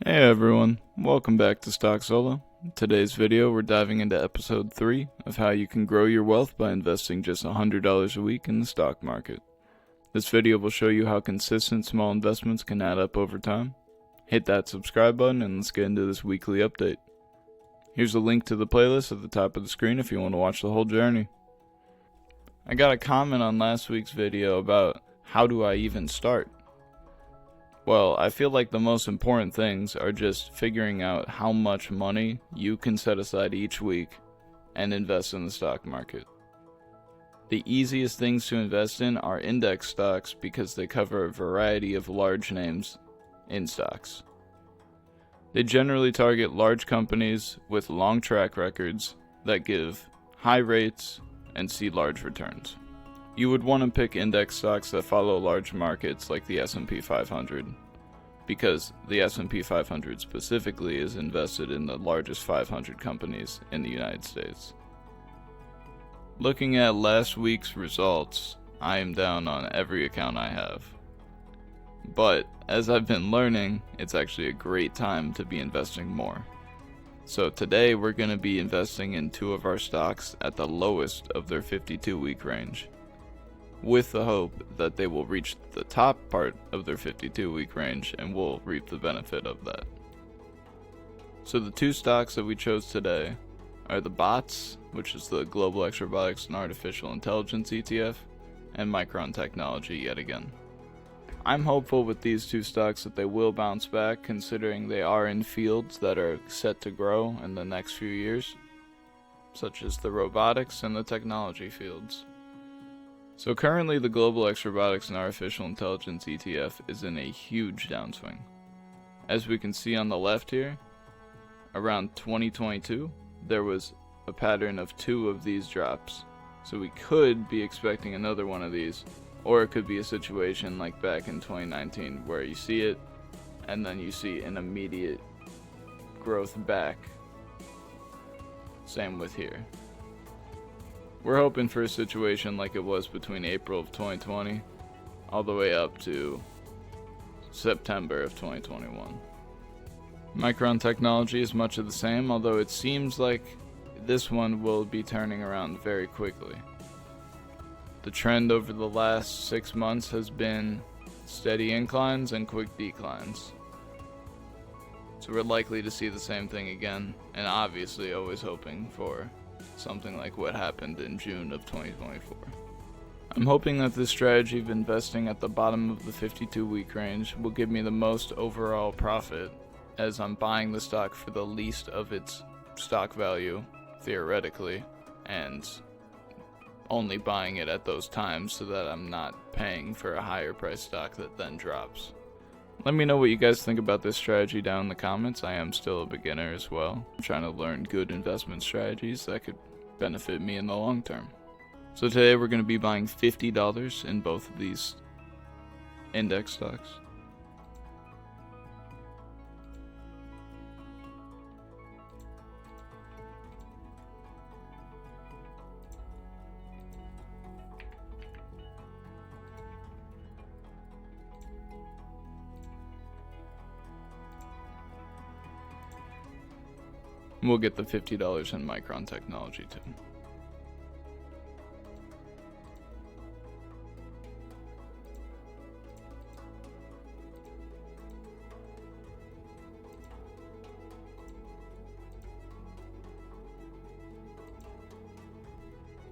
Hey everyone, welcome back to Stock Solo. In today's video we're diving into episode 3 of how you can grow your wealth by investing just $100 a week in the stock market. This video will show you how consistent small investments can add up over time. Hit that subscribe button and let's get into this weekly update. Here's a link to the playlist at the top of the screen if you want to watch the whole journey. I got a comment on last week's video about how do I even start? Well, I feel like the most important things are just figuring out how much money you can set aside each week and invest in the stock market. The easiest things to invest in are index stocks because they cover a variety of large names in stocks. They generally target large companies with long track records that give high rates and see large returns. You would want to pick index stocks that follow large markets like the S&P 500, because the S&P 500 specifically is invested in the largest 500 companies in the United States. Looking at last week's results, I am down on every account I have. But as I've been learning, it's actually a great time to be investing more. So today we're going to be investing in two of our stocks at the lowest of their 52-week range, with the hope that they will reach the top part of their 52-week range and we'll reap the benefit of that. So the two stocks that we chose today are the BOTS, which is the Global X Robotics and Artificial Intelligence ETF, and Micron Technology yet again. I'm hopeful with these two stocks that they will bounce back, considering they are in fields that are set to grow in the next few years, such as the robotics and the technology fields. So currently the Global X Robotics and Artificial Intelligence ETF is in a huge downswing. As we can see on the left here, around 2022, there was a pattern of two of these drops. So we could be expecting another one of these, or it could be a situation like back in 2019 where you see it and then you see an immediate growth back. Same with here. We're hoping for a situation like it was between April of 2020 all the way up to September of 2021. Micron Technology is much of the same, although it seems like this one will be turning around very quickly. The trend over the last 6 months has been steady inclines and quick declines. So we're likely to see the same thing again, and obviously always hoping for something like what happened in June of 2024. I'm hoping that this strategy of investing at the bottom of the 52-week range will give me the most overall profit, as I'm buying the stock for the least of its stock value, theoretically, and only buying it at those times so that I'm not paying for a higher price stock that then drops. Let me know what you guys think about this strategy down in the comments. I am still a beginner as well. I'm trying to learn good investment strategies that could benefit me in the long term. So today we're going to be buying $50 in both of these index stocks. We'll get the $50 in Micron Technology too.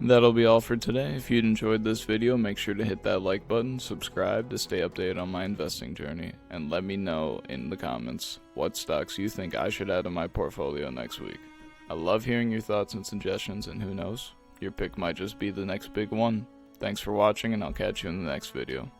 That'll be all for today. If you'd enjoyed this video, make sure to hit that like button, subscribe to stay updated on my investing journey, and let me know in the comments what stocks you think I should add to my portfolio next week. I love hearing your thoughts and suggestions, and who knows, your pick might just be the next big one. Thanks for watching, and I'll catch you in the next video.